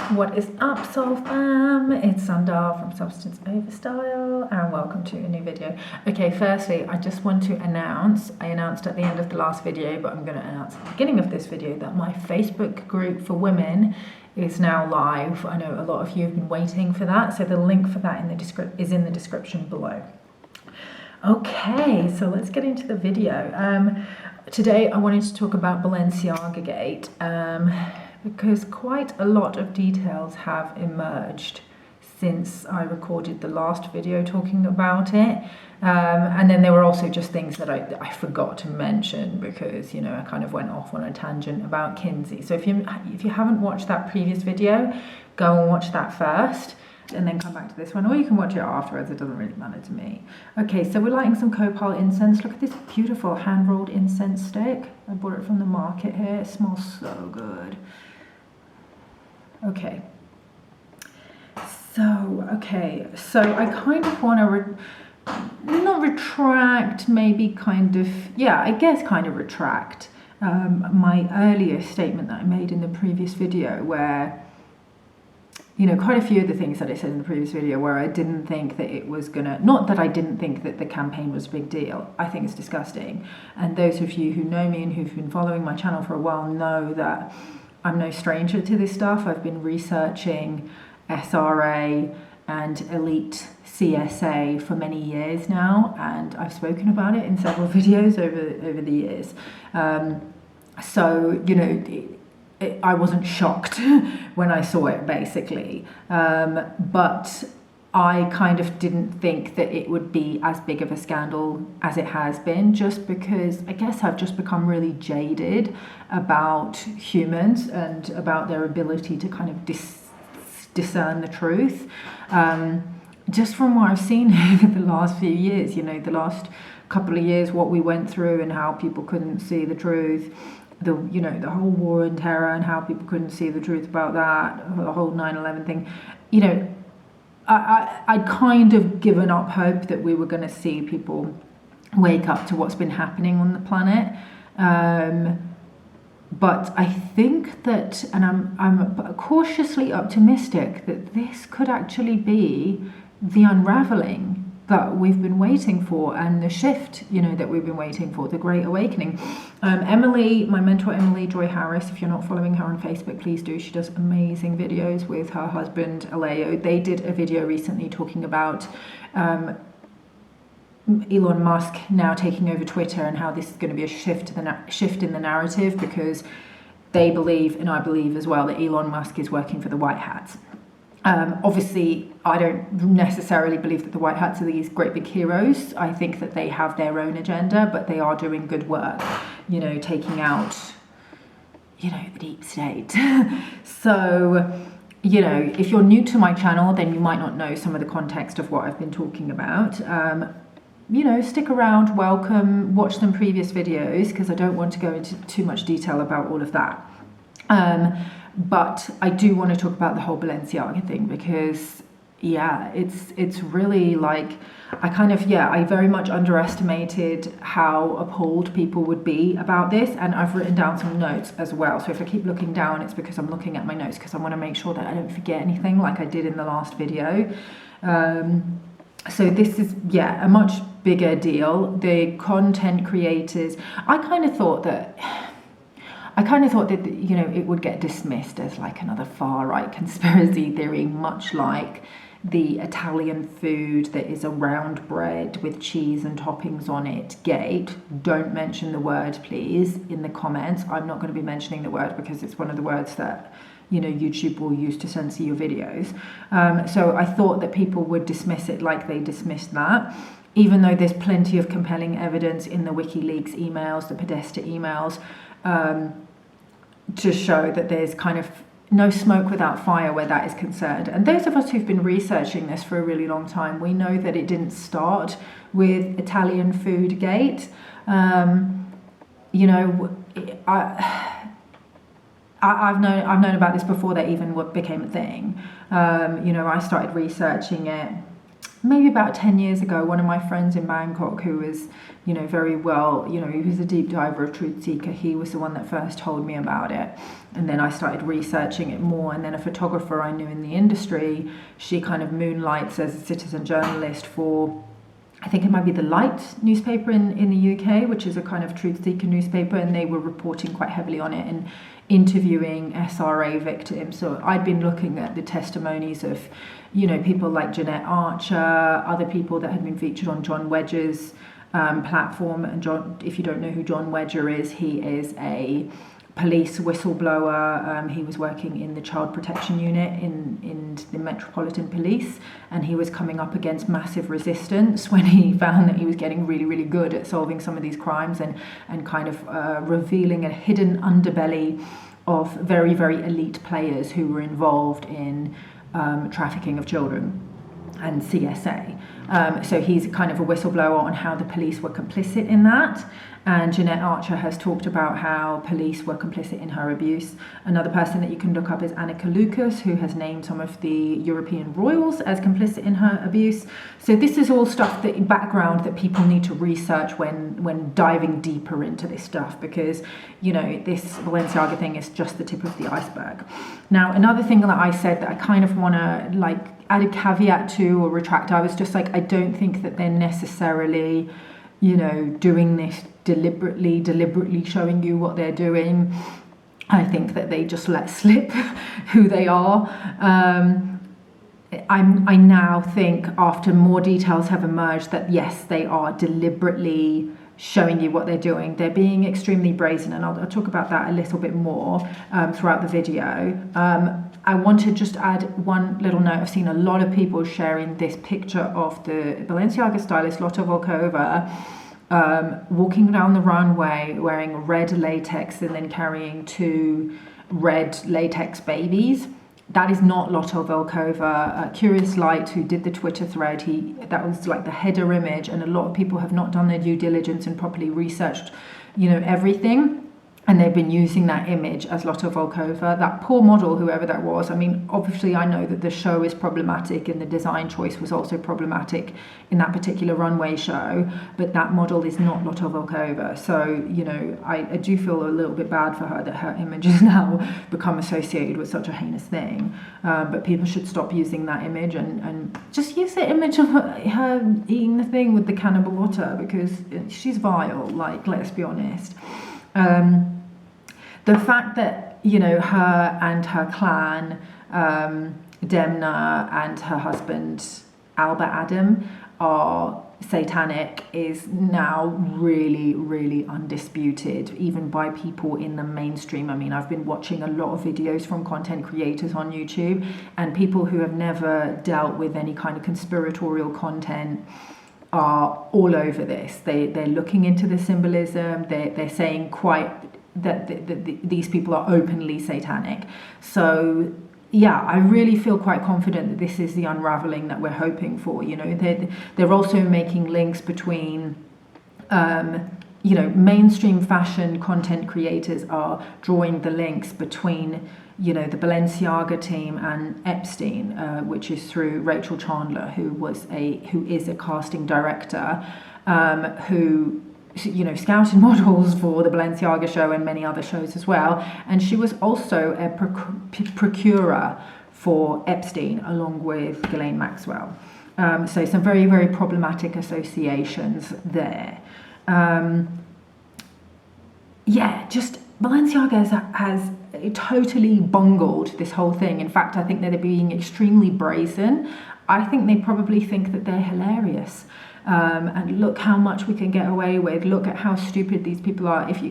What is up, Soul Fam? It's Sandar from Substance Over Style, and welcome to a new video. Okay, firstly, I just want to announce, I announced at the end of the last video, but I'm going to announce at the beginning of this video that my Facebook group for women is now live. I know a lot of you have been waiting for that, so the link for that is in the description below. Okay, so let's get into the video. Today I wanted to talk about Balenciaga Gate. Because quite a lot of details have emerged since I recorded the last video talking about it. And then there were also just things that I forgot to mention because, you know, I kind of went off on a tangent about Kinsey. So if you haven't watched that previous video, go and watch that first and then come back to this one, or you can watch it afterwards, it doesn't really matter to me. Okay, so we're lighting some copal incense. Look at this beautiful hand-rolled incense stick. I bought it from the market here. It smells so good. Okay, so I kind of want to not retract, maybe kind of, yeah, I guess kind of retract my earlier statement that I made in the previous video where, you know, quite a few of the things that I said in the previous video where I didn't think that it was gonna, not that I didn't think that the campaign was a big deal. I think it's disgusting. And those of you who know me and who've been following my channel for a while know that I'm no stranger to this stuff. I've been researching SRA and elite CSA for many years now, and I've spoken about it in several videos over the years. So, you know, I wasn't shocked when I saw it, basically. But I kind of didn't think that it would be as big of a scandal as it has been, just because I guess I've just become really jaded about humans and about their ability to kind of discern the truth. Just from what I've seen over the last few years, you know, the last couple of years, what we went through and how people couldn't see the truth, the whole war on terror and how people couldn't see the truth about that, the whole 9/11 thing, you know, I'd kind of given up hope that we were going to see people wake up to what's been happening on the planet. But I think that, and I'm cautiously optimistic that this could actually be the unraveling that we've been waiting for, and the shift, you know, that we've been waiting for, the Great Awakening. Emily, my mentor Emily Joy Harris, if you're not following her on Facebook, please do. She does amazing videos with her husband Aleo. They did a video recently talking about Elon Musk now taking over Twitter and how this is going to be a shift in the narrative, because they believe, and I believe as well, that Elon Musk is working for the White Hats. Obviously, I don't necessarily believe that the White Hats are these great big heroes. I think that they have their own agenda, but they are doing good work, you know, taking out, you know, the deep state. So, you know, if you're new to my channel, then you might not know some of the context of what I've been talking about. You know, stick around, welcome, watch some previous videos, because I don't want to go into too much detail about all of that. But I do want to talk about the whole Balenciaga thing, because, yeah, it's really like, I very much underestimated how appalled people would be about this, and I've written down some notes as well. So if I keep looking down, it's because I'm looking at my notes, because I want to make sure that I don't forget anything like I did in the last video. So this is, yeah, a much bigger deal. The content creators, I kind of thought that, you know, it would get dismissed as like another far-right conspiracy theory, much like the Italian food that is a round bread with cheese and toppings on it gate. Don't mention the word, please, in the comments. I'm not going to be mentioning the word because it's one of the words that, you know, YouTube will use to censor your videos. So I thought that people would dismiss it like they dismissed that, even though there's plenty of compelling evidence in the WikiLeaks emails, the Podesta emails, to show that there's kind of no smoke without fire where that is concerned. And those of us who've been researching this for a really long time, we know that it didn't start with Italian food gate. You know, I've known about this before that even became a thing. You know, I started researching it maybe about 10 years ago, one of my friends in Bangkok, who was, very well, he was a deep diver, a truth seeker, he was the one that first told me about it. And then I started researching it more. And then a photographer I knew in the industry, she kind of moonlights as a citizen journalist for, I think it might be the Light newspaper in the UK, which is a kind of truth seeker newspaper, and they were reporting quite heavily on it and interviewing SRA victims. So I'd been looking at the testimonies of, people like Jeanette Archer, other people that had been featured on John Wedger's platform. And if you don't know who John Wedger is, he is a police whistleblower. He was working in the child protection unit in the Metropolitan Police, and he was coming up against massive resistance when he found that he was getting really, really good at solving some of these crimes and kind of revealing a hidden underbelly of very, very elite players who were involved in trafficking of children and CSA. So he's kind of a whistleblower on how the police were complicit in that. And Jeanette Archer has talked about how police were complicit in her abuse. Another person that you can look up is Annika Lucas, who has named some of the European royals as complicit in her abuse. So this is all stuff, background that people need to research when diving deeper into this stuff, because, this Balenciaga thing is just the tip of the iceberg. Now, another thing that I said that I kind of want to add a caveat to or retract, I was just like, I don't think that they're necessarily, doing this deliberately showing you what they're doing. I think that they just let slip who they are. I now think, after more details have emerged, that yes, they are deliberately showing you what they're doing. They're being extremely brazen, and I'll talk about that a little bit more throughout the video. I want to just add one little note. I've seen a lot of people sharing this picture of the Balenciaga stylist Lotte Volkova walking down the runway wearing red latex and then carrying 2 red latex babies. That is not Lotte Volkova. Curious Light, who did the Twitter thread, that was like the header image, and a lot of people have not done their due diligence and properly researched, everything. And they've been using that image as Lotte Volkova. That poor model, whoever that was, I mean, obviously I know that the show is problematic and the design choice was also problematic in that particular runway show, but that model is not Lotte Volkova. So, I do feel a little bit bad for her that her image has now become associated with such a heinous thing. But people should stop using that image and just use the image of her eating the thing with the cannibal water, because she's vile, let's be honest. The fact that, her and her clan, Demna and her husband, Albert Adam, are satanic is now really, really undisputed, even by people in the mainstream. I mean, I've been watching a lot of videos from content creators on YouTube, and people who have never dealt with any kind of conspiratorial content are all over this. They're looking into the symbolism. They're saying that these people are openly satanic. So yeah, I really feel quite confident that this is the unraveling that we're hoping for. They're also making links between mainstream fashion content creators are drawing the links between the Balenciaga team and Epstein, which is through Rachel Chandler, who is a casting director, who scouted models for the Balenciaga show and many other shows as well. And she was also a procurer for Epstein, along with Ghislaine Maxwell. So some very, very problematic associations there. Just Balenciaga has totally bungled this whole thing. In fact, I think that they're being extremely brazen. I think they probably think that they're hilarious. And look how much we can get away with. Look at how stupid these people are. If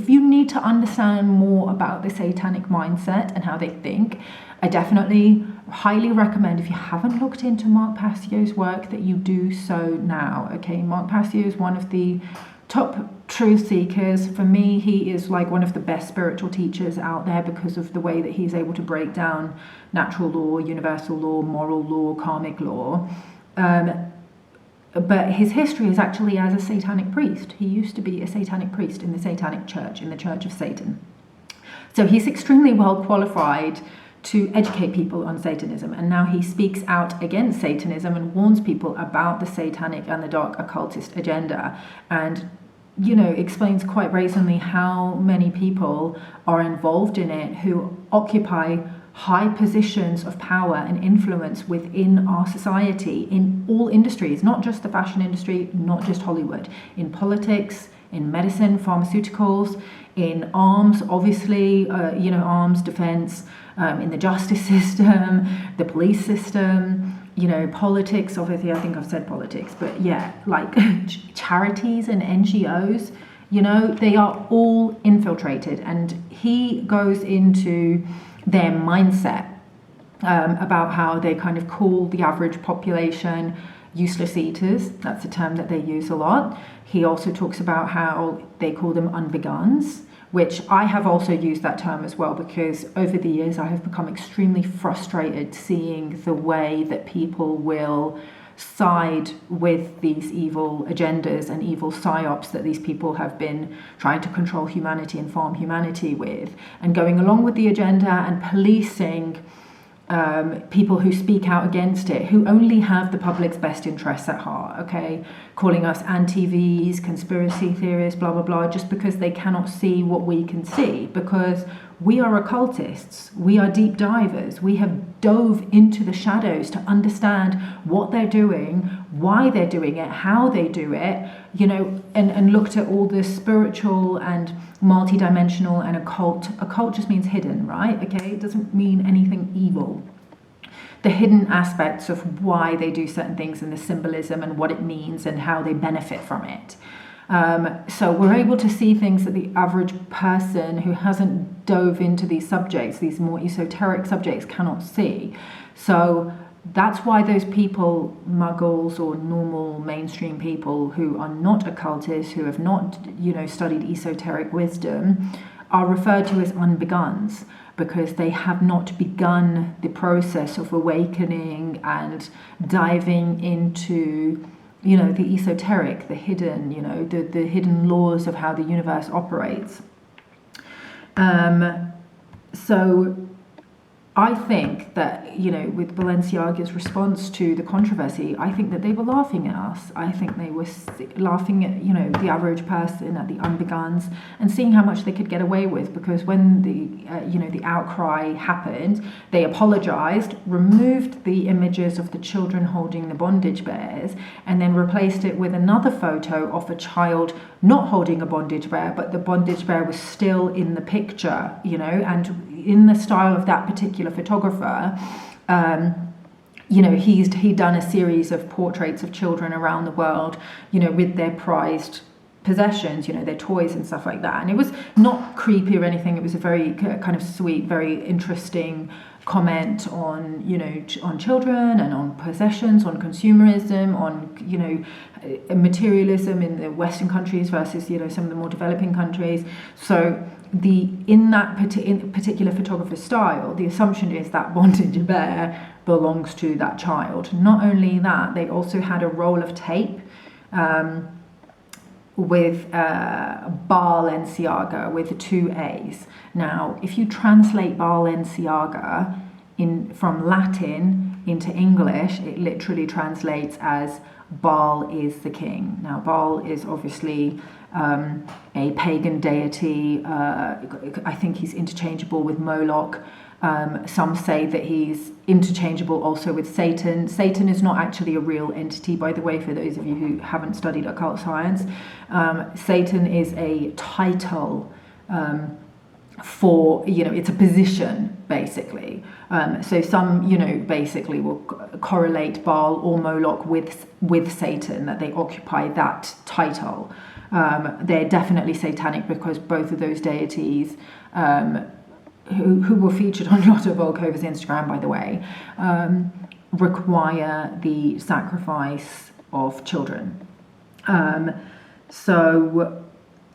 you need to understand more about the satanic mindset and how they think, I definitely highly recommend, if you haven't looked into Mark Passio's work, that you do so now. Okay, Mark Passio is one of the top truth seekers. For me, he is like one of the best spiritual teachers out there because of the way that he's able to break down natural law, universal law, moral law, karmic law. But his history is actually as a satanic priest. He used to be a satanic priest in the Satanic Church, in the Church of Satan. So he's extremely well qualified to educate people on Satanism. And now he speaks out against Satanism and warns people about the satanic and the dark occultist agenda, and explains quite brazenly how many people are involved in it who occupy high positions of power and influence within our society in all industries, not just the fashion industry, not just Hollywood, in politics, in medicine, pharmaceuticals, in arms, obviously, arms, defense, in the justice system, the police system, politics, obviously, I think I've said politics, but yeah, like charities and NGOs, they are all infiltrated. And he goes into their mindset about how they kind of call the average population useless eaters. That's a term that they use a lot. He also talks about how they call them unbeguns, which I have also used that term as well, because over the years I have become extremely frustrated seeing the way that people will side with these evil agendas and evil psyops that these people have been trying to control humanity and farm humanity with, and going along with the agenda and policing people who speak out against it, who only have the public's best interests at heart, okay? Calling us anti-Vs, conspiracy theorists, blah, blah, blah, just because they cannot see what we can see. Because we are occultists, we are deep divers, we have dove into the shadows to understand what they're doing, why they're doing it, how they do it, and looked at all the spiritual and multidimensional and occult. Occult just means hidden, right? Okay, it doesn't mean anything evil. The hidden aspects of why they do certain things and the symbolism and what it means and how they benefit from it. So we're able to see things that the average person who hasn't dove into these subjects, these more esoteric subjects, cannot see. So that's why those people, muggles or normal mainstream people who are not occultists, who have not, studied esoteric wisdom, are referred to as unbeguns, because they have not begun the process of awakening and diving into the esoteric, the hidden, the hidden laws of how the universe operates. So I think that, with Balenciaga's response to the controversy, I think that they were laughing at us. I think they were laughing at, the average person, at the unbeguns, and seeing how much they could get away with. Because when the outcry happened, they apologized, removed the images of the children holding the bondage bears, and then replaced it with another photo of a child not holding a bondage bear, but the bondage bear was still in the picture, and in the style of that particular photographer. He'd done a series of portraits of children around the world, with their prized possessions, their toys and stuff like that. And it was not creepy or anything. It was a very kind of sweet, very interesting comment on, on children and on possessions, on consumerism, on, materialism in the Western countries versus, some of the more developing countries. So in that particular photographer's style, the assumption is that bondage bear belongs to that child. Not only that, they also had a roll of tape with Balenciaga with 2 A's. Now, if you translate Balenciaga from Latin into English, it literally translates as Baal is the king. Now, Baal is obviously a pagan deity. I think he's interchangeable with Moloch. Some say that he's interchangeable also with Satan. Satan is not actually a real entity, by the way, for those of you who haven't studied occult science. Satan is a title for, it's a position, basically. So some, basically will correlate Baal or Moloch with Satan, that they occupy that title. They're definitely satanic because both of those deities, who were featured on a lot of Volkova's Instagram, by the way, require the sacrifice of children. So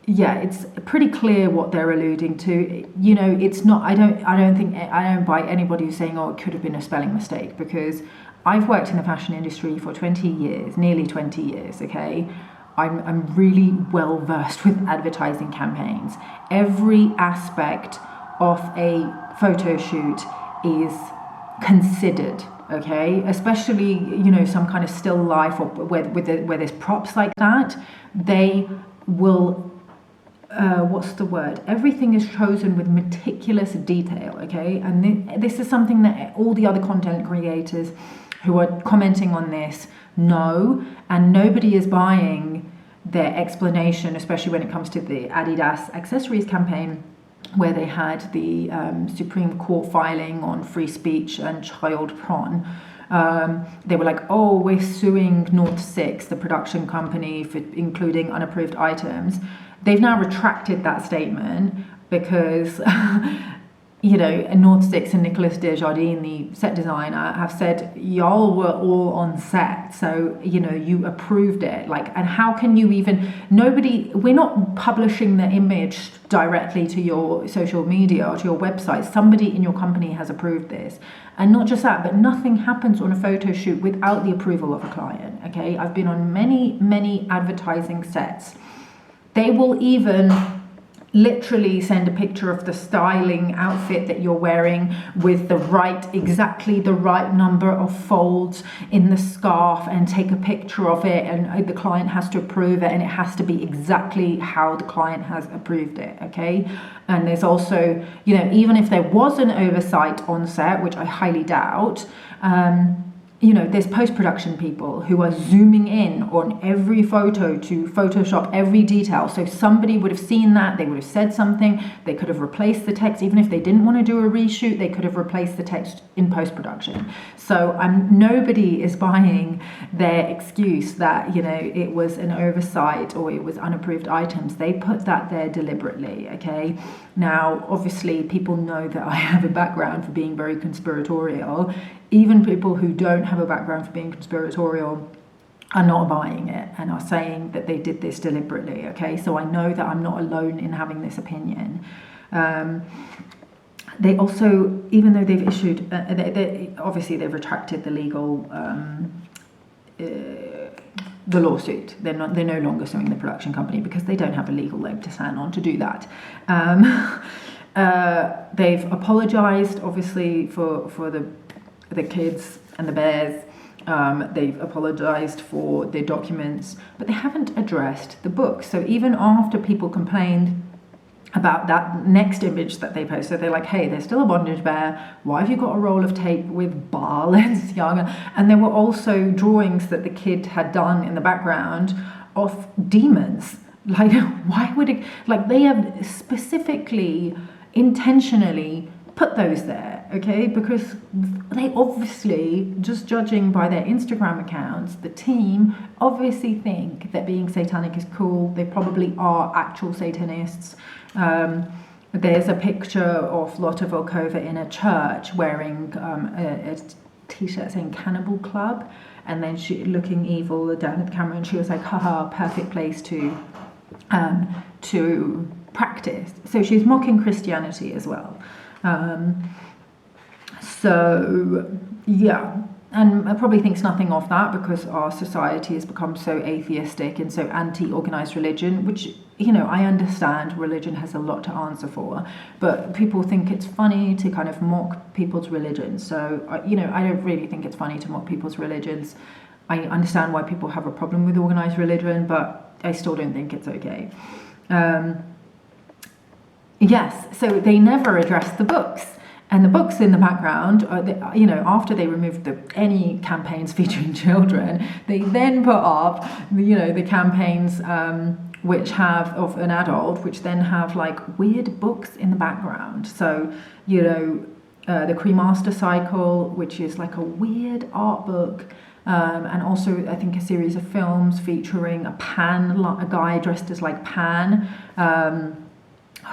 yeah, it's pretty clear what they're alluding to. It's not. I don't buy anybody who's saying, "Oh, it could have been a spelling mistake," because I've worked in the fashion industry for 20 years, nearly 20 years. Okay, I'm really well versed with advertising campaigns. Every aspect of a photo shoot, is considered, okay? Especially, some kind of still life or where there's props like that, they will, what's the word? Everything is chosen with meticulous detail, okay? And this is something that all the other content creators who are commenting on this know, and nobody is buying their explanation, especially when it comes to the Adidas accessories campaign, where they had the Supreme Court filing on free speech and child porn. They were like, oh, we're suing North 6, the production company, for including unapproved items. They've now retracted that statement because North 6 and Nicolas Desjardins, the set designer, have said y'all were all on set, so you approved it. And how can you even? We're not publishing the image directly to your social media or to your website. Somebody in your company has approved this, and not just that, but nothing happens on a photo shoot without the approval of a client. Okay, I've been on many advertising sets. They will even literally send a picture of the styling outfit that you're wearing with exactly the right number of folds in the scarf, and take a picture of it, and the client has to approve it, and it has to be exactly how the client has approved it, okay? And there's also, even if there was an oversight on set, which I highly doubt, there's post-production people who are zooming in on every photo to Photoshop every detail. So somebody would have seen that, they would have said something, they could have replaced the text. Even if they didn't want to do a reshoot, they could have replaced the text in post-production. So nobody is buying their excuse that, it was an oversight or it was unapproved items. They put that there deliberately, okay? Now, obviously, people know that I have a background for being very conspiratorial. Even people who don't have a background for being conspiratorial are not buying it and are saying that they did this deliberately, okay? So I know that I'm not alone in having this opinion. They also, even though they've issued, obviously they've retracted the legal, the lawsuit. They're no longer suing the production company because they don't have a legal leg to stand on to do that. They've apologized, obviously, for the kids and the bears. They've apologized for their documents, but they haven't addressed the book. So even after people complained about that next image that they posted, they're like, hey, there's still a bondage bear. Why have you got a roll of tape with Balenciaga? And there were also drawings that the kid had done in the background of demons. Why would it, they have specifically, intentionally put those there, okay? Because they obviously, just judging by their Instagram accounts, the team obviously think that being satanic is cool. They probably are actual Satanists. There's a picture of Lotte Volkova in a church wearing a t-shirt saying Cannibal Club, and then she looking evil down at the camera, and she was like, haha, perfect place to practice. So she's mocking Christianity as well. And I probably thinks nothing of that because our society has become so atheistic and so anti-organized religion, which, I understand religion has a lot to answer for, but people think it's funny to kind of mock people's religions. So, I don't really think it's funny to mock people's religions. I understand why people have a problem with organized religion, but I still don't think it's okay. Yes, so they never addressed the books. And the books in the background, after they removed any campaigns featuring children, they then put up, the campaigns which have of an adult, which then have weird books in the background. So, the Cremaster Cycle, which is a weird art book, and also I think a series of films featuring a guy dressed as Pan,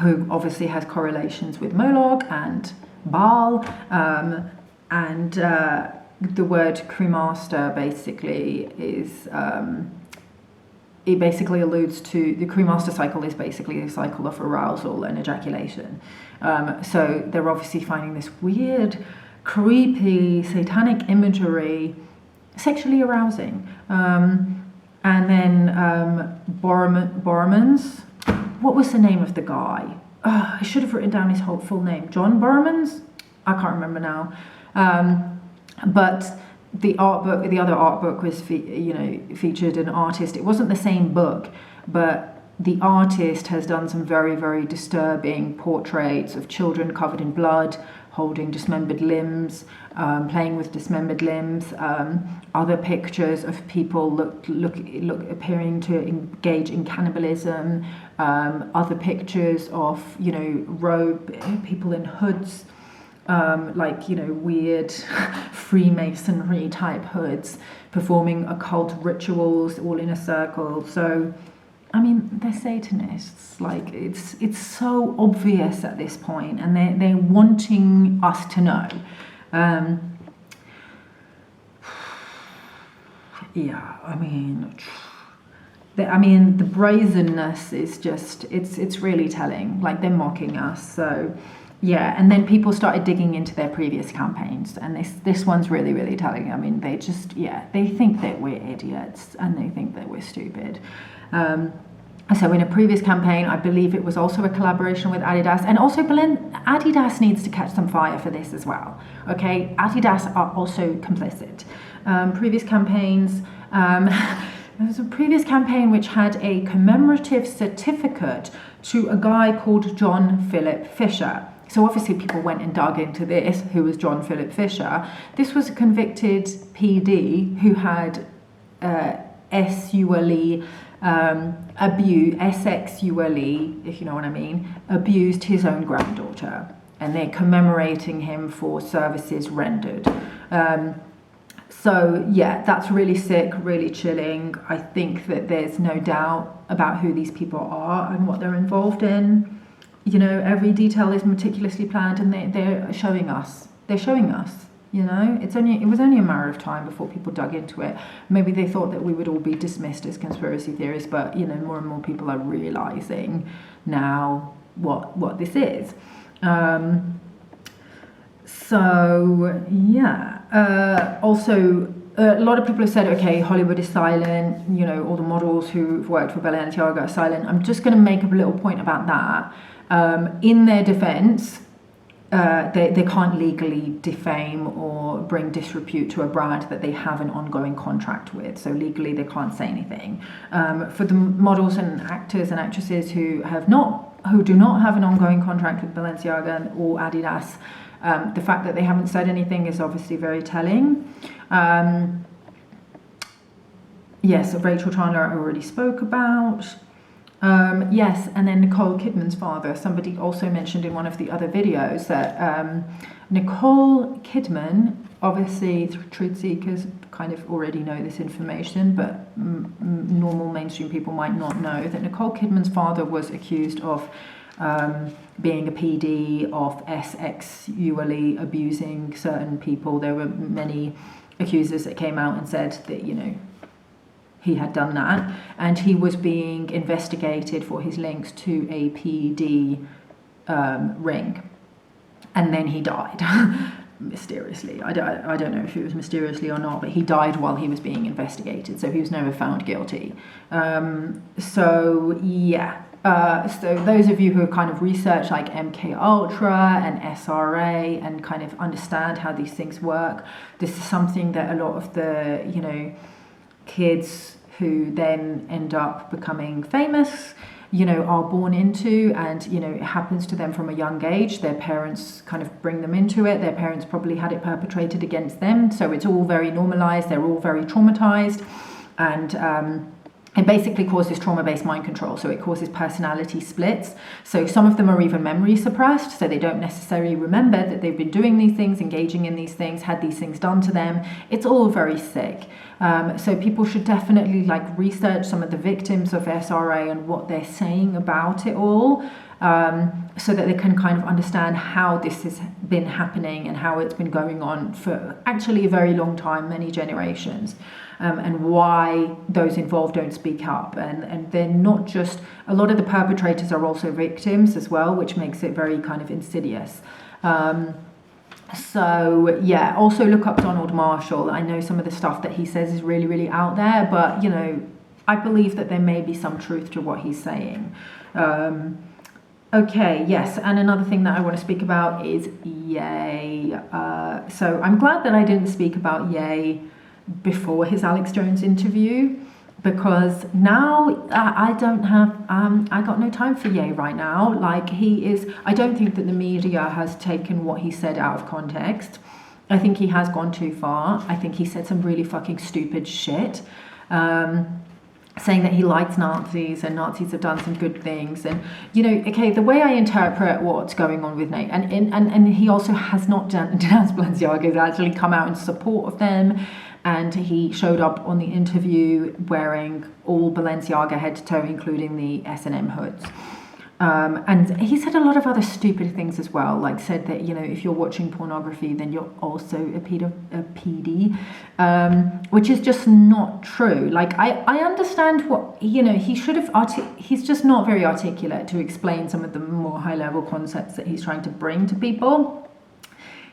who obviously has correlations with Moloch and Baal, and the word cremaster basically is, it basically alludes to, the cremaster cycle is basically a cycle of arousal and ejaculation. So they're obviously finding this weird, creepy, satanic imagery sexually arousing. And then Boromans, what was the name of the guy? I should have written down his full name. John Boromans? I can't remember now. But the other art book was, featured an artist. It wasn't the same book, but the artist has done some very, very disturbing portraits of children covered in blood, holding dismembered limbs, playing with dismembered limbs. Other pictures of people appearing to engage in cannibalism. Other pictures of people in hoods. Weird Freemasonry type hoods, performing occult rituals all in a circle. So, I mean, they're Satanists. Like, it's so obvious at this point, and they're wanting us to know. The brazenness is just, it's really telling. Like, they're mocking us. So, yeah, and then people started digging into their previous campaigns, and this one's really, really telling. I mean, they just, they think that we're idiots, and they think that we're stupid. So in a previous campaign, I believe it was also a collaboration with Adidas, and also Adidas needs to catch some fire for this as well. Okay, Adidas are also complicit. Previous campaigns, there was a previous campaign which had a commemorative certificate to a guy called John Philip Fisher. So obviously people went and dug into this, who was John Philip Fisher. This was a convicted PD who had sexually, if you know what I mean, abused his own granddaughter. And they're commemorating him for services rendered. So yeah, that's really sick, really chilling. I think that there's no doubt about who these people are and what they're involved in. Every detail is meticulously planned, and they're showing us. They're showing us. It was only a matter of time before people dug into it. Maybe they thought that we would all be dismissed as conspiracy theorists, but more and more people are realizing now what this is. Also, a lot of people have said, okay, Hollywood is silent, all the models who've worked for Balenciaga are silent. I'm just going to make a little point about that. In their defense, they can't legally defame or bring disrepute to a brand that they have an ongoing contract with. So legally, they can't say anything. For the models and actors and actresses who do not have an ongoing contract with Balenciaga or Adidas, the fact that they haven't said anything is obviously very telling. Yes, Rachel Chandler I already spoke about. Yes, and then Nicole Kidman's father. Somebody also mentioned in one of the other videos that Nicole Kidman, obviously truth seekers kind of already know this information, but normal mainstream people might not know that Nicole Kidman's father was accused of being a PD, of sexually abusing certain people. There were many accusers that came out and said that, he had done that, and he was being investigated for his links to a PD ring, and then he died mysteriously. I don't know if it was mysteriously or not, but he died while he was being investigated, so he was never found guilty. So those of you who have kind of researched like MK Ultra and SRA and kind of understand how these things work, this is something that a lot of the kids who then end up becoming famous, are born into, and, it happens to them from a young age. Their parents kind of bring them into it. Their parents probably had it perpetrated against them. So it's all very normalized. They're all very traumatized. And it basically causes trauma-based mind control. So it causes personality splits. So some of them are even memory suppressed. So they don't necessarily remember that they've been doing these things, engaging in these things, had these things done to them. It's all very sick. So people should definitely research some of the victims of SRA and what they're saying about it all, so that they can kind of understand how this has been happening and how it's been going on for actually a very long time, many generations. And why those involved don't speak up. And they're not just, a lot of the perpetrators are also victims as well, which makes it very kind of insidious. Also look up Donald Marshall. I know some of the stuff that he says is really, really out there, but, I believe that there may be some truth to what he's saying. Okay, yes, and another thing that I want to speak about is Ye. So I'm glad that I didn't speak about Ye before his Alex Jones interview, because now I don't have, I got no time for Ye right now. Like, he is, I don't think that the media has taken what he said out of context. I think he has gone too far. I think he said some really fucking stupid shit. Saying that he likes Nazis and Nazis have done some good things, and okay, the way I interpret what's going on with Nate, and he also has not denounced Balenciaga, he's actually come out in support of them, and he showed up on the interview wearing all Balenciaga head to toe, including the S&M hoods. And he said a lot of other stupid things as well, like said that, if you're watching pornography, then you're also a PD, which is just not true. Like, I understand what, he should have, he's just not very articulate to explain some of the more high level concepts that he's trying to bring to people.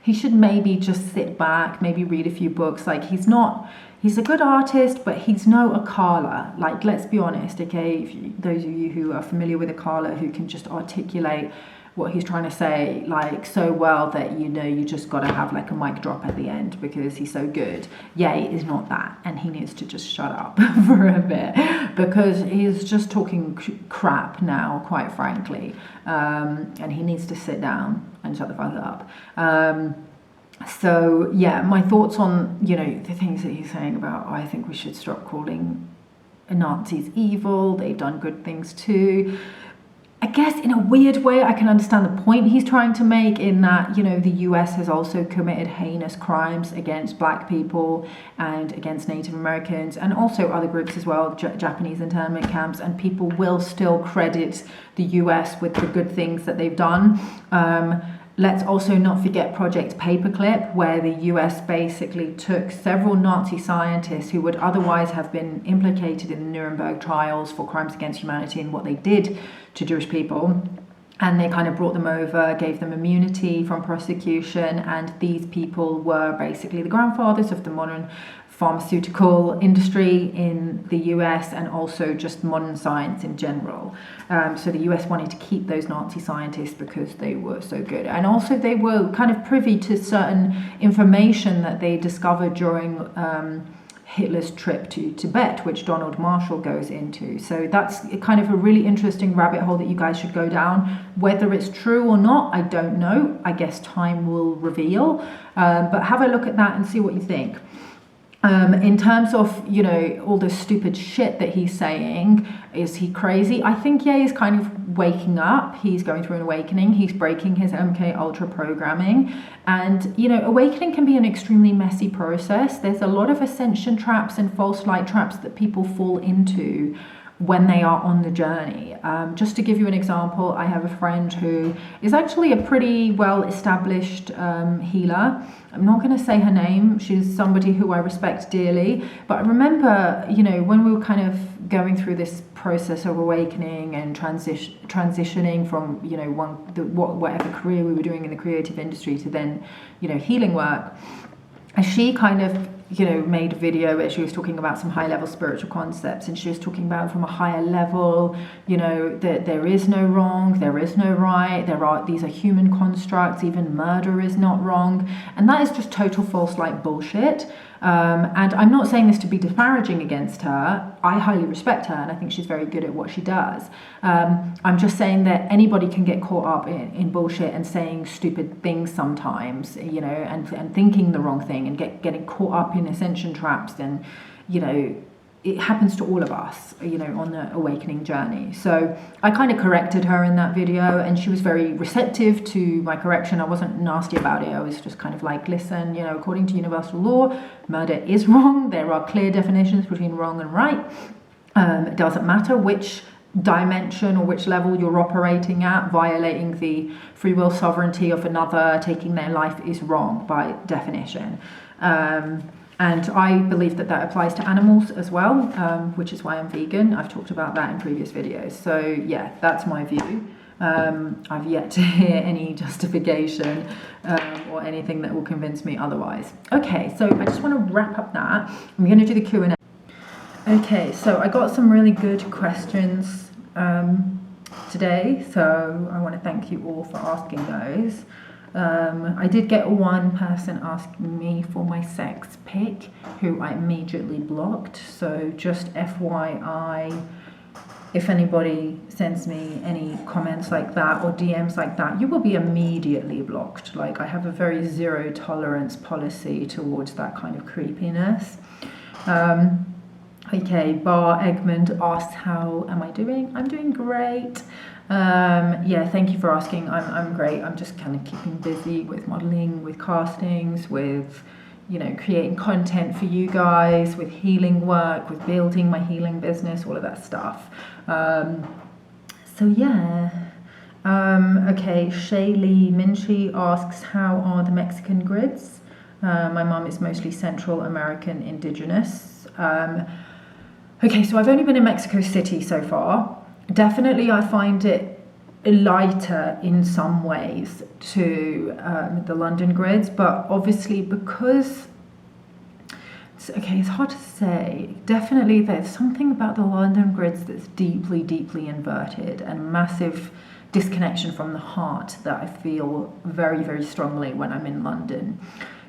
He should maybe just sit back, maybe read a few books. Like, he's a good artist, but he's no Akala. Like, let's be honest, okay? Those of you who are familiar with Akala, who can just articulate what he's trying to say, like, so well that, you just got to have, like, a mic drop at the end because he's so good. Ye is not that, and he needs to just shut up for a bit, because he's just talking crap now, quite frankly, and he needs to sit down and shut the fuck up. So yeah, my thoughts on, the things that he's saying about, I think we should stop calling Nazis evil, they've done good things too. I guess in a weird way, I can understand the point he's trying to make, in that, the US has also committed heinous crimes against black people and against Native Americans, and also other groups as well, Japanese internment camps, and people will still credit the US with the good things that they've done. Let's also not forget Project Paperclip, where the US basically took several Nazi scientists who would otherwise have been implicated in the Nuremberg trials for crimes against humanity and what they did to Jewish people. And they kind of brought them over, gave them immunity from prosecution, and these people were basically the grandfathers of the modern pharmaceutical industry in the US, and also just modern science in general. So the US wanted to keep those Nazi scientists because they were so good. And also they were kind of privy to certain information that they discovered during Hitler's trip to Tibet, which Donald Marshall goes into. So that's kind of a really interesting rabbit hole that you guys should go down. Whether it's true or not, I don't know. I guess time will reveal. But have a look at that and see what you think. In terms of, all the stupid shit that he's saying, is he crazy? I think Ye is kind of waking up. He's going through an awakening. He's breaking his MK Ultra programming. And, awakening can be an extremely messy process. There's a lot of ascension traps and false light traps that people fall into when they are on the journey. Just to give you an example, I have a friend who is actually a pretty well-established healer. I'm not going to say her name. She's somebody who I respect dearly. But I remember, when we were kind of going through this process of awakening and transitioning from, whatever career we were doing in the creative industry to then, healing work. And she kind of, made a video where she was talking about some high-level spiritual concepts, and she was talking about from a higher level, that there is no wrong, there is no right, these are human constructs, even murder is not wrong, and that is just total false light bullshit. And I'm not saying this to be disparaging against her. I highly respect her, and I think she's very good at what she does. I'm just saying that anybody can get caught up in bullshit and saying stupid things sometimes, and thinking the wrong thing and getting caught up in ascension traps. And, it happens to all of us, on the awakening journey. So I kind of corrected her in that video, and she was very receptive to my correction. I wasn't nasty about it. I was just kind of like, listen, according to universal law, murder is wrong. There are clear definitions between wrong and right. It doesn't matter which dimension or which level you're operating at. Violating the free will sovereignty of another, taking their life, is wrong by definition. And I believe that applies to animals as well, which is why I'm vegan. I've talked about that in previous videos. So yeah, that's my view. I've yet to hear any justification or anything that will convince me otherwise. Okay, so I just want to wrap up that. I'm going to do the Q&A. Okay, so I got some really good questions today, so I want to thank you all for asking those. I did get one person asking me for my sex pic, who I immediately blocked. So just FYI, if anybody sends me any comments like that or DMs like that, you will be immediately blocked. Like, I have a very zero tolerance policy towards that kind of creepiness. Okay, Bar Egmont asks, how am I doing? I'm doing great. Yeah, thank you for asking. I'm great. I'm just kind of keeping busy with modeling, with castings, with, you know, creating content for you guys, with healing work, with building my healing business, all of that stuff. So yeah. Okay, Shaylee Minchie asks, how are the Mexican grids? My mum is mostly Central American indigenous. Okay, so I've only been in Mexico City so far. Definitely I find it lighter in some ways to the London grids, but obviously because, it's hard to say. Definitely there's something about the London grids that's deeply, deeply inverted and massive disconnection from the heart that I feel very, very strongly when I'm in London.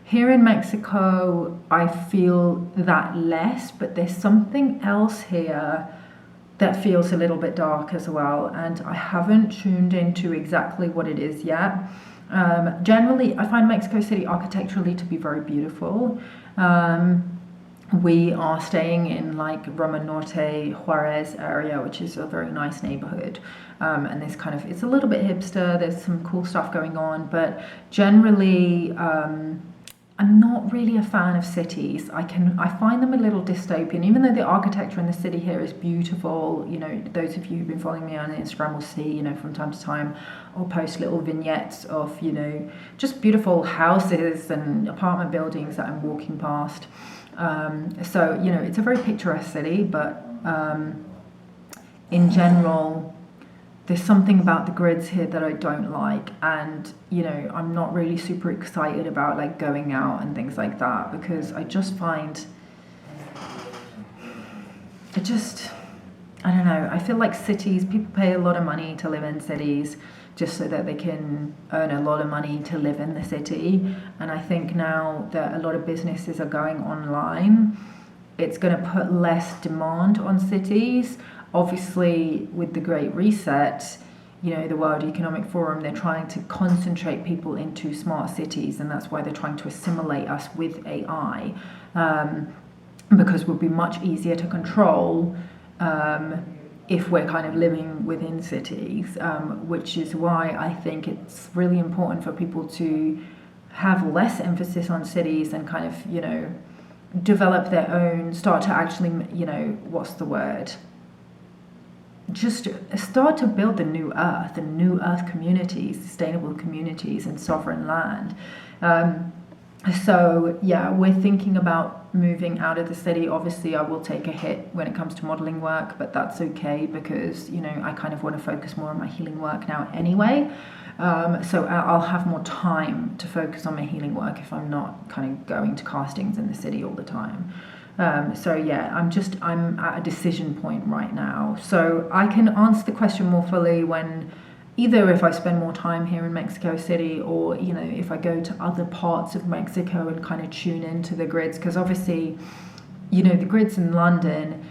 Here in Mexico, I feel that less, but there's something else here that feels a little bit dark as well, and I haven't tuned into exactly what it is yet. Generally, I find Mexico City architecturally to be very beautiful. We are staying in like Roma Norte, Juarez area, which is a very nice neighborhood. And there's kind of, it's a little bit hipster, there's some cool stuff going on, but generally, I'm not really a fan of cities. I find them a little dystopian, even though the architecture in the city here is beautiful. You know, those of you who've been following me on Instagram will see, you know, from time to time I'll post little vignettes of, you know, just beautiful houses and apartment buildings that I'm walking past. So, you know, it's a very picturesque city, but in general, there's something about the grids here that I don't like, and you know, I'm not really super excited about like going out and things like that, because I just find I don't know, I feel like cities, people pay a lot of money to live in cities just so that they can earn a lot of money to live in the city, and I think now that a lot of businesses are going online, it's going to put less demand on cities. Obviously, with the Great Reset, you know, the World Economic Forum, they're trying to concentrate people into smart cities, and that's why they're trying to assimilate us with AI, because we'll be much easier to control if we're kind of living within cities, which is why I think it's really important for people to have less emphasis on cities and kind of, you know, develop their own, start to actually, you know, what's the word? Just start to build the new earth communities, sustainable communities and sovereign land. So yeah, we're thinking about moving out of the city. Obviously I will take a hit when it comes to modeling work, but that's okay, because you know, I kind of want to focus more on my healing work now anyway. So I'll have more time to focus on my healing work if I'm not kind of going to castings in the city all the time. So yeah, I'm at a decision point right now. So I can answer the question more fully when, either if I spend more time here in Mexico City, or, you know, if I go to other parts of Mexico and kind of tune into the grids, because obviously, you know, the grids in London,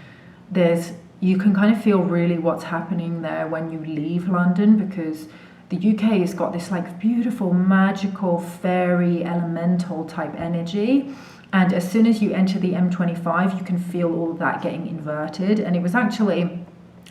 you can kind of feel really what's happening there when you leave London, because the UK has got this like beautiful, magical, fairy, elemental type energy. And as soon as you enter the M25, you can feel all of that getting inverted. And it was actually,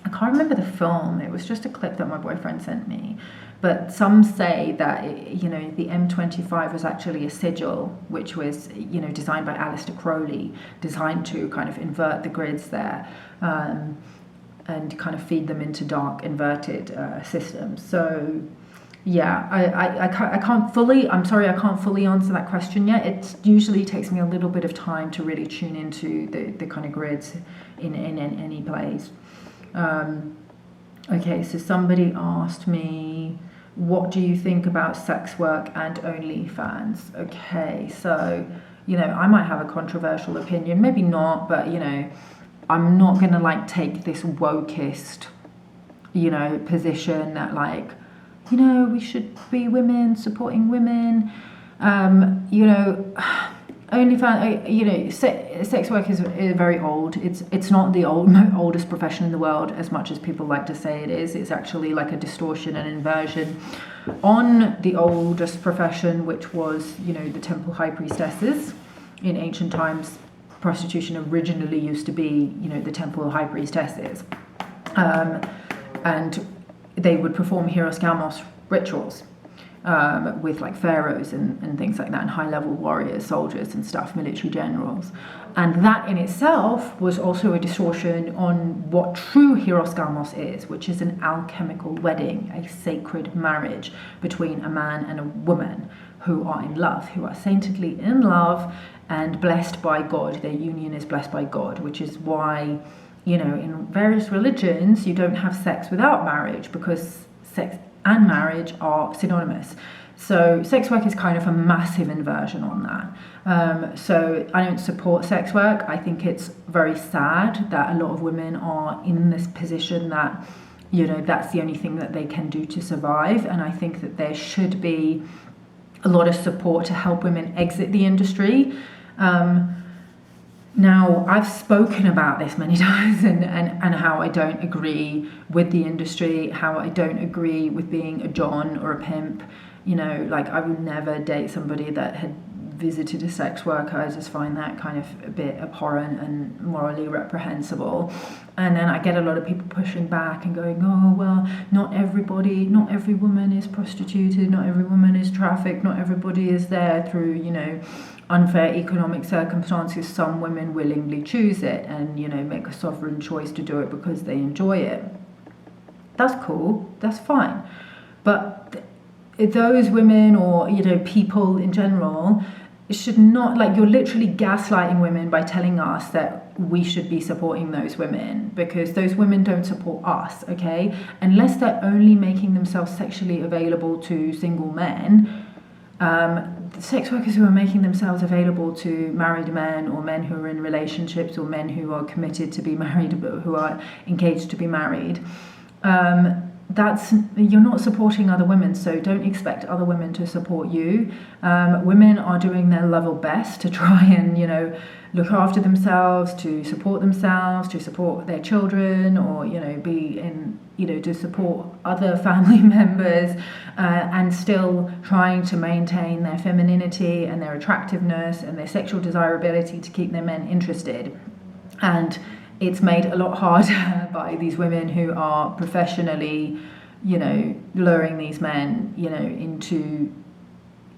I can't remember the film, it was just a clip that my boyfriend sent me. But some say that, you know, the M25 was actually a sigil, which was, you know, designed by Aleister Crowley, designed to kind of invert the grids there, and kind of feed them into dark, inverted systems. So yeah, I can't fully, I'm sorry, I can't fully answer that question yet. It usually takes me a little bit of time to really tune into the kind of grids in any place. Okay, so somebody asked me, what do you think about sex work and OnlyFans? Okay, so, you know, I might have a controversial opinion, maybe not, but, you know, I'm not going to like take this wokist, position that like, we should be women supporting women. OnlyFans, sex work is very old. It's not the oldest profession in the world, as much as people like to say it is. It's actually like a distortion and inversion on the oldest profession, which was, the temple high priestesses. In ancient times, prostitution originally used to be, the temple high priestesses. And they would perform hieros rituals. With like pharaohs and things like that, and high-level warriors, soldiers and stuff, military generals. And that in itself was also a distortion on what true hieros is, which is an alchemical wedding, a sacred marriage between a man and a woman who are in love, who are saintedly in love and blessed by God. Their union is blessed by God, which is why, in various religions, you don't have sex without marriage, because sex and marriage are synonymous. So sex work is kind of a massive inversion on that. So I don't support sex work. I think it's very sad that a lot of women are in this position that, that's the only thing that they can do to survive. And I think that there should be a lot of support to help women exit the industry. Now, I've spoken about this many times and how I don't agree with the industry, how I don't agree with being a John or a pimp. Like I would never date somebody that had visited a sex worker. I just find that kind of a bit abhorrent and morally reprehensible. And then I get a lot of people pushing back and going, oh, well, not every woman is prostituted, not every woman is trafficked, not everybody is there through, unfair economic circumstances. Some women willingly choose it and, make a sovereign choice to do it because they enjoy it. That's cool, that's fine. But those women or, people in general should not, like, you're literally gaslighting women by telling us that we should be supporting those women, because those women don't support us, okay? Unless they're only making themselves sexually available to single men. Sex workers who are making themselves available to married men, or men who are in relationships, or men who are committed to be married but who are engaged to be married, you're not supporting other women, so don't expect other women to support you. Women are doing their level best to try and, look after themselves, to support their children, or, be in, to support other family members, and still trying to maintain their femininity and their attractiveness and their sexual desirability to keep their men interested. And it's made a lot harder by these women who are professionally, luring these men, into,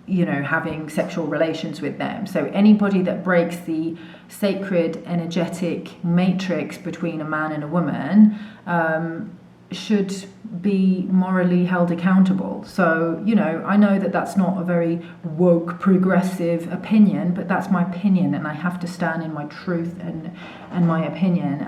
having sexual relations with them. So anybody that breaks the sacred, energetic matrix between a man and a woman should be morally held accountable. So, I know that that's not a very woke, progressive opinion, but that's my opinion, and I have to stand in my truth and my opinion.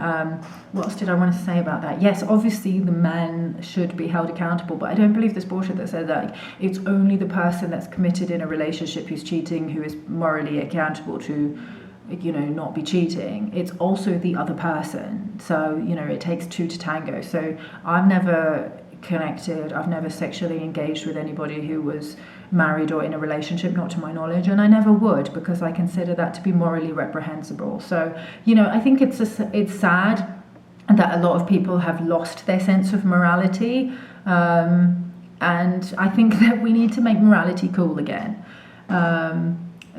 What else did I want to say about that? Yes, obviously the men should be held accountable, but I don't believe this bullshit that says that it's only the person that's committed in a relationship who's cheating who is morally accountable to, not be cheating. It's also the other person. So, it takes two to tango. So I've never sexually engaged with anybody who was married or in a relationship, not to my knowledge, and I never would, because I consider that to be morally reprehensible. So, I think it's sad that a lot of people have lost their sense of morality, and I think that we need to make morality cool again.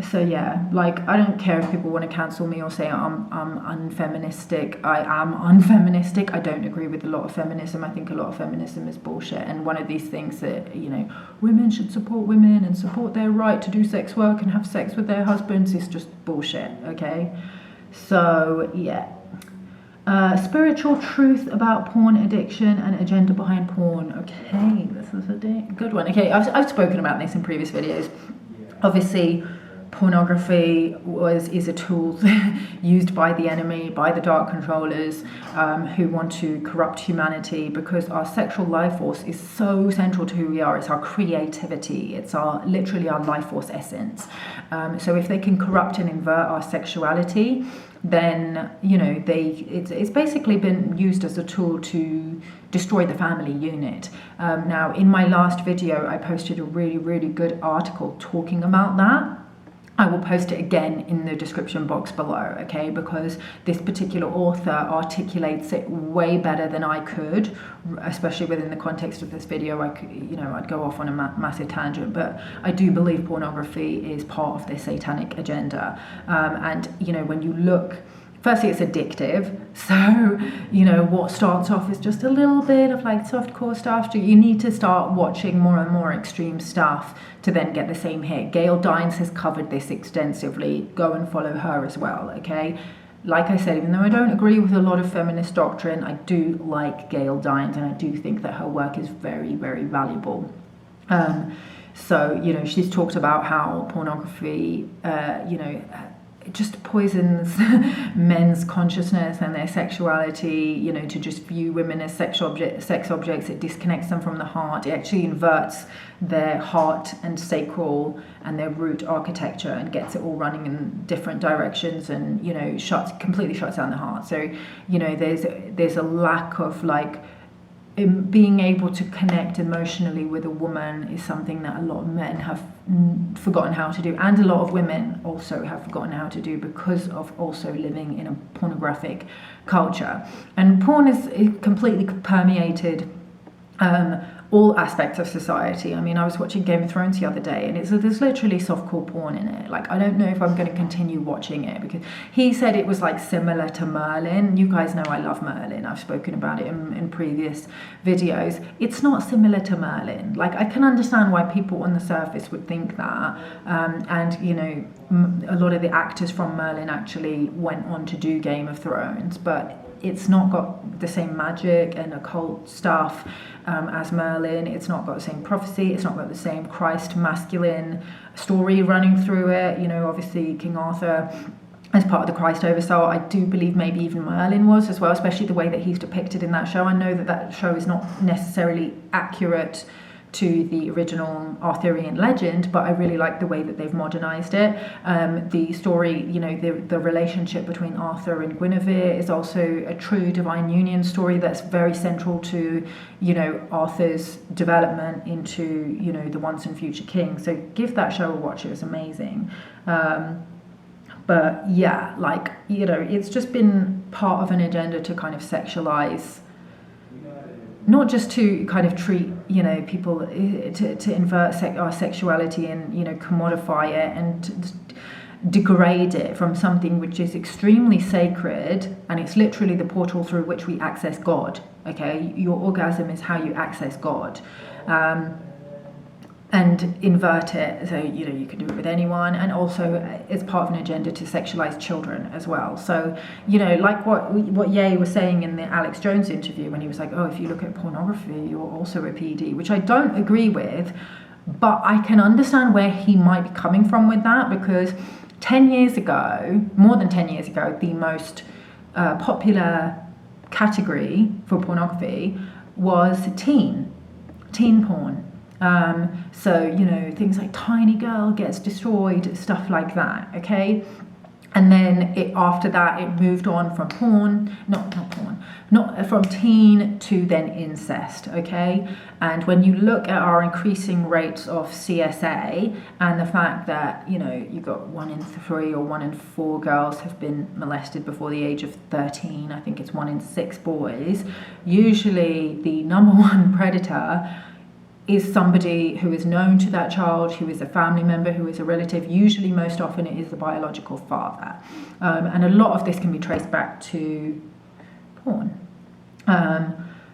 So yeah, like, I don't care if people want to cancel me or say I'm unfeministic. I am unfeministic. I don't agree with a lot of feminism. I think a lot of feminism is bullshit. And one of these things that, women should support women and support their right to do sex work and have sex with their husbands is just bullshit, okay? So yeah. Spiritual truth about porn addiction and agenda behind porn. Okay, this is a good one. Okay, I've spoken about this in previous videos. Obviously, pornography is a tool used by the enemy, by the dark controllers, who want to corrupt humanity, because our sexual life force is so central to who we are. It's our creativity. It's literally our life force essence. So if they can corrupt and invert our sexuality, then it's basically been used as a tool to destroy the family unit. Now, in my last video, I posted a really, really good article talking about that. I will post it again in the description box below, okay? Because this particular author articulates it way better than I could, especially within the context of this video. I'd go off on a massive tangent, but I do believe pornography is part of this satanic agenda. And when you look, firstly, it's addictive. So, what starts off is just a little bit of like softcore stuff. You need to start watching more and more extreme stuff to then get the same hit. Gail Dines has covered this extensively. Go and follow her as well, okay? Like I said, even though I don't agree with a lot of feminist doctrine, I do like Gail Dines, and I do think that her work is very, very valuable. So, she's talked about how pornography, it just poisons men's consciousness and their sexuality, to just view women as sex objects. It disconnects them from the heart. It actually inverts their heart and sacral and their root architecture and gets it all running in different directions, and completely shuts down the heart. So there's a lack of in being able to connect emotionally with a woman is something that a lot of men have forgotten how to do, and a lot of women also have forgotten how to do, because of also living in a pornographic culture. And porn is completely permeated all aspects of society. I mean, I was watching Game of Thrones the other day, and there's literally softcore porn in it. I don't know if I'm going to continue watching it, because he said it was similar to Merlin. You guys know I love Merlin. I've spoken about it in previous videos. It's not similar to Merlin. I can understand why people on the surface would think that. And a lot of the actors from Merlin actually went on to do Game of Thrones, but it's not got the same magic and occult stuff as Merlin. It's not got the same prophecy. It's not got the same Christ masculine story running through it. Obviously King Arthur as part of the Christ oversoul. I do believe maybe even Merlin was as well, especially the way that he's depicted in that show. I know that show is not necessarily accurate to the original Arthurian legend, but I really like the way that they've modernized it. The story, the relationship between Arthur and Guinevere is also a true divine union story that's very central to, Arthur's development into, the once and future king. So give that show a watch. It was amazing. But yeah, it's just been part of an agenda to kind of sexualize, not just to kind of treat, people, to invert our sexuality and, commodify it and to degrade it from something which is extremely sacred, and it's literally the portal through which we access God, okay? Your orgasm is how you access God. And invert it, so you can do it with anyone, and also it's part of an agenda to sexualize children as well. So like what Ye was saying in the Alex Jones interview, when he was like, oh, if you look at pornography, you're also a PD, which I don't agree with, but I can understand where he might be coming from with that, because 10 years ago, more than 10 years ago, the most popular category for pornography was teen porn. So, things like Tiny Girl Gets Destroyed, stuff like that, okay? And then after that, it moved on from from teen to then incest, okay? And when you look at our increasing rates of CSA and the fact that, you got 1 in 3 or 1 in 4 girls have been molested before the age of 13, I think it's 1 in 6 boys, usually the number one predator is somebody who is known to that child, who is a family member, who is a relative. Usually, most often, it is the biological father. And a lot of this can be traced back to porn.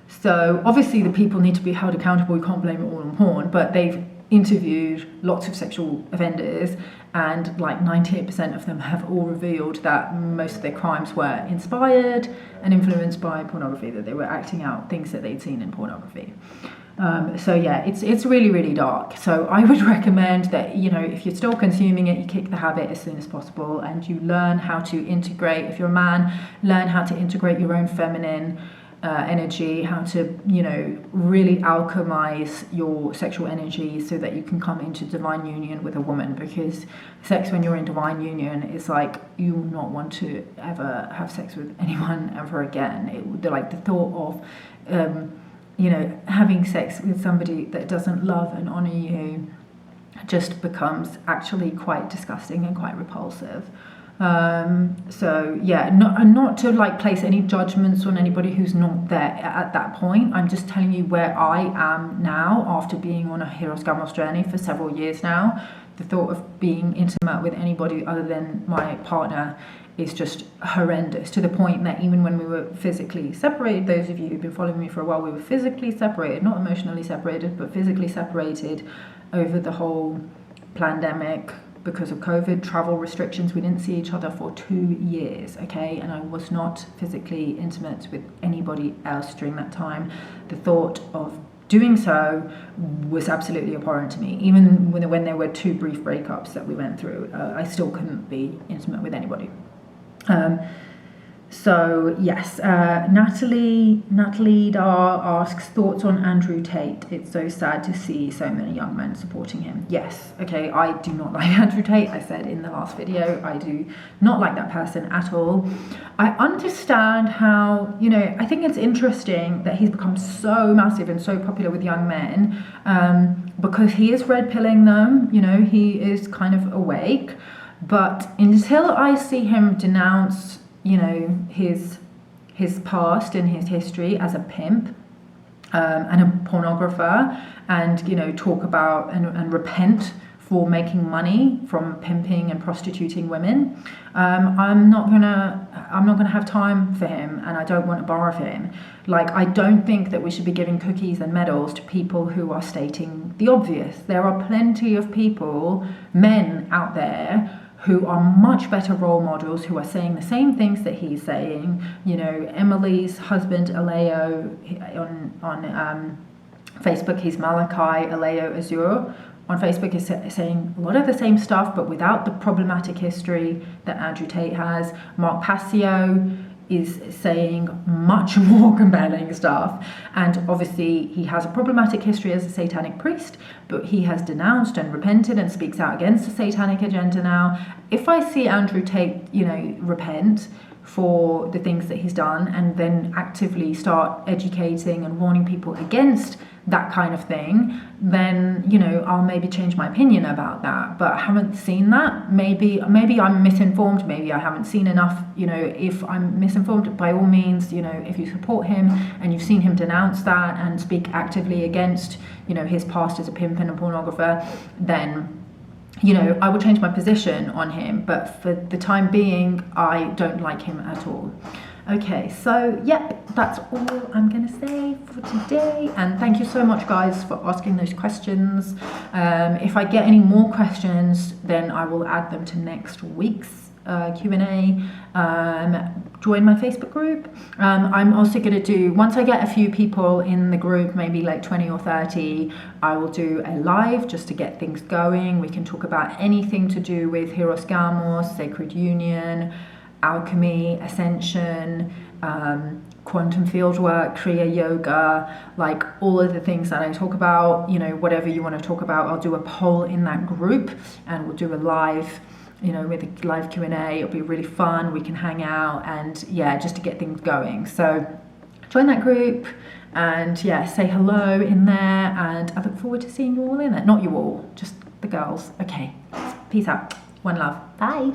So obviously the people need to be held accountable. We can't blame it all on porn, but they've interviewed lots of sexual offenders, and 98% of them have all revealed that most of their crimes were inspired and influenced by pornography, that they were acting out things that they'd seen in pornography. So yeah, it's really, really dark. So I would recommend that, you know, if you're still consuming it, you kick the habit as soon as possible, and you learn how to integrate. If you're a man, learn how to integrate your own feminine energy, how to, you know, really alchemize your sexual energy so that you can come into divine union with a woman, because sex when you're in divine union is like, you will not want to ever have sex with anyone ever again. Like the thought of you know, having sex with somebody that doesn't love and honor you just becomes actually quite disgusting and quite repulsive. So yeah, not to like place any judgments on anybody who's not there at that point. I'm just telling you where I am now after being on a Heros Gamos journey for several years now. The thought of being intimate with anybody other than my partner is just horrendous, to the point that even when we were physically separated, those of you who've been following me for a while, we were physically separated, not emotionally separated, but physically separated over the whole pandemic because of COVID, travel restrictions. We didn't see each other for 2 years, okay? And I was not physically intimate with anybody else during that time. The thought of doing so was absolutely abhorrent to me. Even when there were 2 brief breakups that we went through, I still couldn't be intimate with anybody. So yes, Natalie Dar asks thoughts on Andrew Tate. It's so sad to see so many young men supporting him. Yes, okay, I do not like Andrew Tate. I said in the last video, I do not like that person at all. I understand how, you know, I think it's interesting that he's become so massive and so popular with young men, because he is red pilling them, you know, he is kind of awake. But until I see him denounce, you know, his past and his history as a pimp and a pornographer, and, you know, talk about and repent for making money from pimping and prostituting women, I'm not gonna have time for him, and I don't want a bar of him. Like, I don't think that we should be giving cookies and medals to people who are stating the obvious. There are plenty of people, men out there, who are much better role models, who are saying the same things that he's saying. You know, Emily's husband, Aleo, on Facebook, he's Malachi Aleo Azure. On Facebook is saying a lot of the same stuff, but without the problematic history that Andrew Tate has. Mark Passio is saying much more compelling stuff, and obviously he has a problematic history as a satanic priest, but he has denounced and repented and speaks out against the satanic agenda now. If I see Andrew Tate, you know, repent for the things that he's done and then actively start educating and warning people against that kind of thing, then, you know, I'll maybe change my opinion about that. But I haven't seen that. Maybe I'm misinformed. Maybe I haven't seen enough. You know, if I'm misinformed, by all means, you know, if you support him and you've seen him denounce that and speak actively against, you know, his past as a pimp and a pornographer, then, you know, I will change my position on him. But for the time being, I don't like him at all. Okay, so yep, that's all I'm gonna say for today, and thank you so much, guys, for asking those questions. If I get any more questions, then I will add them to next week's Q&A. Join my Facebook group. I'm also gonna do, once I get a few people in the group, maybe like 20 or 30, I will do a live just to get things going. We can talk about anything to do with Heros Gamos, Sacred Union, alchemy, ascension, quantum field work, Kriya yoga, like all of the things that I talk about. You know, whatever you want to talk about, I'll do a poll in that group, and we'll do a live, you know, with a live Q&A. It'll be really fun. We can hang out, and yeah, just to get things going. So join that group, and yeah, say hello in there, and I look forward to seeing you all in there. Not you all, just the girls. Okay, peace out. One love. Bye.